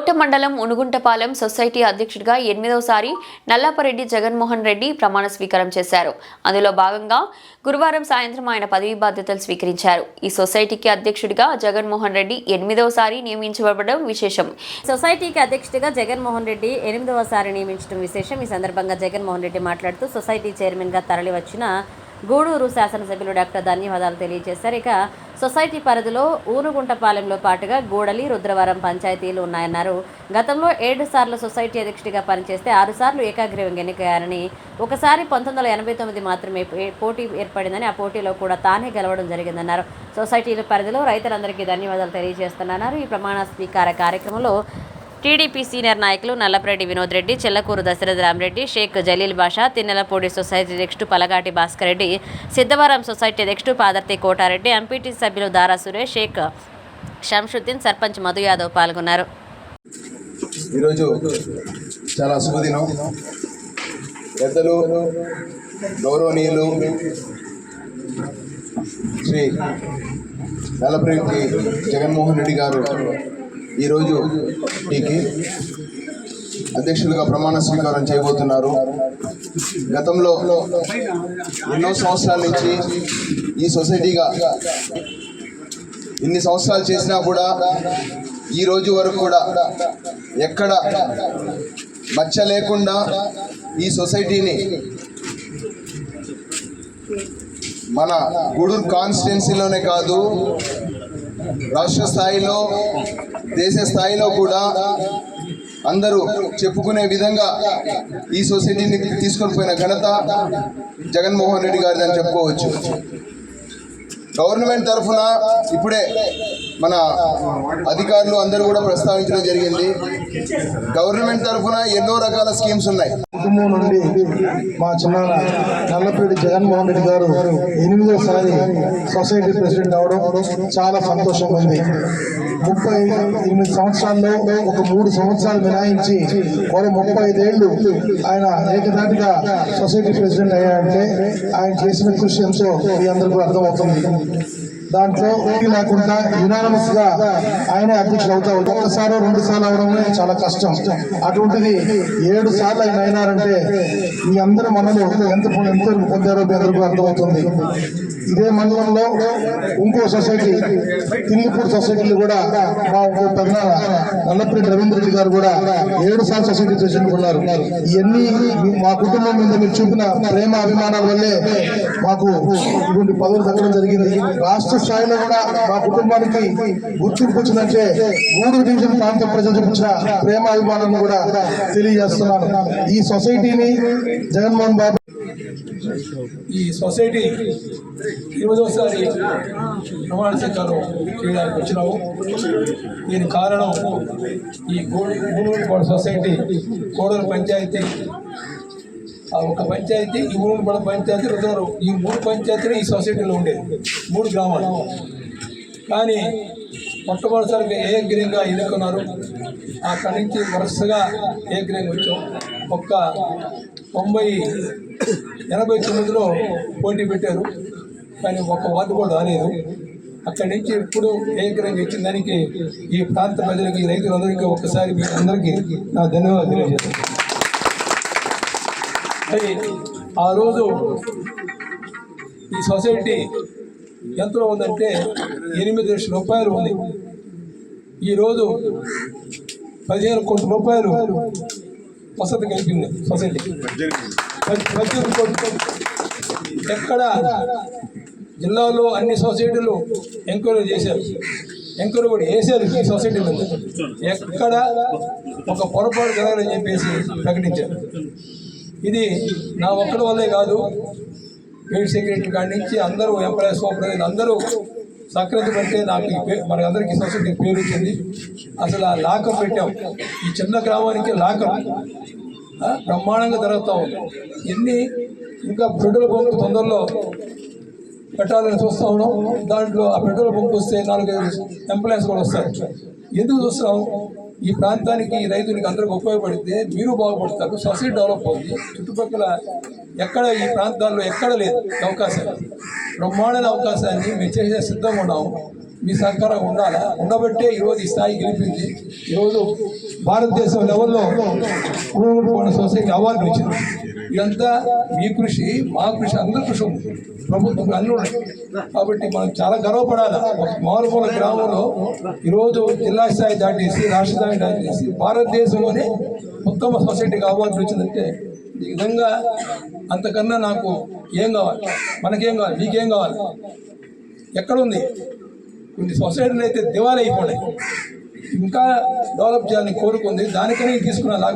కోట మండలం ఉనుగుంటపాలెం సొసైటీ అధ్యక్షుడిగా 8వసారి నల్లాపరెడ్డి జగన్మోహన్ రెడ్డి ప్రమాణ స్వీకారం చేశారు. అందులో భాగంగా గురువారం సాయంత్రం ఆయన పదవి బాధ్యతలు స్వీకరించారు. ఈ సొసైటీకి అధ్యక్షుడిగా జగన్మోహన్ రెడ్డి 8వసారి నియమించబడడం విశేషం. సొసైటీకి అధ్యక్షుడిగా జగన్మోహన్ రెడ్డి 8వసారి నియమించడం విశేషం. ఈ సందర్భంగా జగన్మోహన్ రెడ్డి మాట్లాడుతూ సొసైటీ చైర్మన్గా తరలివచ్చిన గూడూరు శాసనసభ్యులు డాక్టర్ ధన్యవాదాలు తెలియజేశారు. ఇక సొసైటీ పరిధిలో ఊనుగుంటపాలెంలో పాటుగా గూడలి, రుద్రవరం పంచాయతీలు ఉన్నాయన్నారు. గతంలో 7 సార్లు సొసైటీ అధ్యక్షుడిగా పనిచేస్తే 6 సార్లు ఏకాగ్రీవంగా ఎన్నికయ్యారని, ఒకసారి 1989 మాత్రమే పోటీ ఏర్పడిందని, ఆ పోటీలో కూడా తానే గెలవడం జరిగిందన్నారు. సొసైటీల పరిధిలో రైతులందరికీ ధన్యవాదాలు తెలియజేస్తున్నారు. ఈ ప్రమాణ స్వీకార కార్యక్రమంలో టీడీపీ సీనియర్ నాయకులు నల్లపరెడ్డి వినోద్ రెడ్డి, చెల్లకూరు దశరథ రామరెడ్డి, షేక్ జలీల్ బాషా, తిన్నెలపూడి సొసైటీ అధ్యక్షుడు పలగాటి భాస్కర్ రెడ్డి, సిద్ధవరం సొసైటీ అధ్యక్షుడు పాదర్తి కోటారెడ్డి, ఎంపీటీ సభ్యులు దారా సురేష్, షేక్ షంషుద్దీన్, సర్పంచ్ మధు యాదవ్ పాల్గొన్నారు. ఈరోజు చాలా శుభదినం. పెద్దలు గౌరవనీయులు శ్రీ నల్లపరెడ్డి జగన్మోహన్ రెడ్డి గారు ఈరోజు మీకు అధ్యక్షులుగా ప్రమాణ స్వీకారం చేయబోతున్నారు. గతంలో ఎన్నో సంవత్సరాల నుంచి ఈ సొసైటీగా ఇన్ని సంవత్సరాలు చేసినా కూడా ఈ రోజు వరకు కూడా ఎక్కడ మచ్చ లేకుండా ఈ సొసైటీని మన గూడూరు కాన్స్టిట్యున్సీలోనే కాదు, రాష్ట్ర స్థాయిలో, దేశ స్థాయిలో కూడా అందరూ చెప్పుకునే విధంగా ఈ సొసైటీని తీసుకొని పోయిన ఘనత జగన్మోహన్ రెడ్డి గారిది అని చెప్పుకోవచ్చు. గవర్నమెంట్ తరఫున ఇప్పుడే మన అధికారులు అందరూ కూడా ప్రస్తావించడం జరిగింది. గవర్నమెంట్ తరఫున ఎన్నో రకాల స్కీమ్స్ ఉన్నాయి. కుటుంబం నుండి మా చిన్నాన్న నల్లపరెడ్డి జగన్మోహన్ రెడ్డి గారు 8వసారి సొసైటీ ప్రెసిడెంట్ అవడం చాలా సంతోషంగా ఉంది. 38 సంవత్సరాల్లో ఒక 3 సంవత్సరాలు మినాయించి మరో 35 ఏళ్ళు ఆయన ఏకదాటిగా సొసైటీ ప్రెసిడెంట్ అయ్యారంటే ఆయన చేసిన కృషి ఎంతో మీ అందరికీ అర్థమవుతుంది. దాంట్లో లేకుండా యునానిమస్ గా ఆయనే అధ్యక్షుడు అవుతా ఉంటారు. 1 సారో 2 సార్లు అవడమే చాలా కష్టం. అటువంటిది 7 సార్లు ఆయన అయినారంటే మీ అందరి మనలో ఎంత పొందారో మీ అందరికీ అర్థమవుతుంది. ఇదే మండలంలో ఇంకో సొసైటీ తిల్లిపూడి సొసైటీలు కూడా మా పెద్ద నల్లపరెడ్డి రవీంద్ర రెడ్డి గారు కూడా 7 సార్లు సొసైటీ ప్రెసిడెంట్ ఉన్నారు. ఇవన్నీ మా కుటుంబం మీద మీరు చూపిన ప్రేమ అభిమానాల వల్లే మాకు ఇటువంటి పదవులు దక్కడం జరిగింది. రాష్ట్ర స్థాయిలో కూడా మా కుటుంబానికి గుర్తింపు వచ్చిందంటే గూడూరు డివిజన్ ప్రాంత ప్రజలు చూపించిన ప్రేమ అభిమానాలను కూడా తెలియజేస్తున్నాను. ఈ సొసైటీని జగన్మోహన్ బాబు ఈ సొసైటీ 8వసారి ప్రమాణ స్వీకారం చేయడానికి వచ్చినాము. దీని కారణం ఈ గూడూరు సొసైటీ కోడూరు పంచాయతీ, ఒక పంచాయతీ, ఈ గూడూరు పంచాయతీ, రుద్రవరం, ఈ 3 పంచాయతీలు ఈ సొసైటీలో ఉండేది, 3 గ్రామాలు. కానీ మొట్టమొదటిసారిగా ఏకగ్రీవంగా ఎన్నుకున్నారు. అక్కడి నుంచి వరుసగా ఏకగ్రీవంగా వచ్చాం. 89లో పోటీ పెట్టారు, కానీ ఒక్క వార్డు కూడా రాలేదు. అక్కడి నుంచి ఇప్పుడు ఏకగ్రీవంగా ఇచ్చిన దానికి ఈ ప్రాంత ప్రజలకి, రైతులందరికీ ఒక్కసారి మీ అందరికీ నా ధన్యవాదాలు తెలియజేస్తాను. అది ఆ రోజు ఈ సొసైటీ ఎంతలో ఉందంటే 8 లక్షల రూపాయలు ఉంది. ఈరోజు 15 కోట్ల రూపాయలు వసతి కలిపింది సొసైటీ. ఎక్కడ జిల్లాలో అన్ని సొసైటీలు ఎంక్వైరీ చేశారు, ఎంక్వైరీ కూడా వేసారు. ఈ సొసైటీ మీద ఎక్కడ ఒక పొరపాటు జరగాలని చెప్పేసి ప్రకటించారు. ఇది నా ఒక్కడి వల్లే కాదు, హెడ్ సెక్రటరీ కాడి నుంచి అందరూ, ఎంప్లాయీస్, సూపర్వైజర్లు అందరూ సక్రతి పడితే నాకు మన అందరికీ సొసైటీ పేరు వచ్చింది. అసలు ఆ లాకర్ పెట్టాం, ఈ చిన్న గ్రామానికి లాకర్ బ్రహ్మాండంగా జరుగుతూ ఉంది. ఇంకా పెట్రోల్ బంక్ తొందరలో పెట్టాలని చూస్తూ ఉన్నాం. దాంట్లో ఆ పెట్రోల్ బంక్ వస్తే 4-5 ఎంప్లాయీస్ కూడా వస్తారు. ఎందుకు చూస్తున్నాం? ఈ ప్రాంతానికి, రైతులకి అందరికి ఉపయోగపడితే మీరు బాగుపడతారు, సొసైటీ డెవలప్ అవుతుంది. చుట్టుపక్కల ఎక్కడ ఈ ప్రాంతాల్లో ఎక్కడ లేదు అవకాశం. బ్రహ్మాండమైన అవకాశాన్ని మేము చేసే సిద్ధంగా ఉన్నాము. మీ సహకారం ఉండాలా, ఉండబట్టే ఈరోజు ఈ స్థాయి గెలిపింది. ఈరోజు భారతదేశం లెవెల్లో ఊరుకోని సొసైటీ అవార్డు వచ్చింది. ఇదంతా మీ కృషి, మా కృషి, అందరి కృషి ఉంది, ప్రభుత్వం అన్నీ ఉన్నాయి. కాబట్టి మనం చాలా గర్వపడాలి. మారుమూల గ్రామంలో ఈరోజు జిల్లా స్థాయి దాటేసి, రాష్ట్ర స్థాయి దాటేసి, భారతదేశంలోనే ఉత్తమ సొసైటీకి అవార్డు వచ్చిందంటే ఈ విధంగా అంతకన్నా నాకు ఏం కావాలి, మనకేం కావాలి, మీకేం కావాలి? ఎక్కడుంది? కొన్ని సొసైటీలు అయితే దివాలా అయిపోయినాయి. ఇంకా డెవలప్ చేయాలని కోరుకుంది. దానికనే తీసుకున్న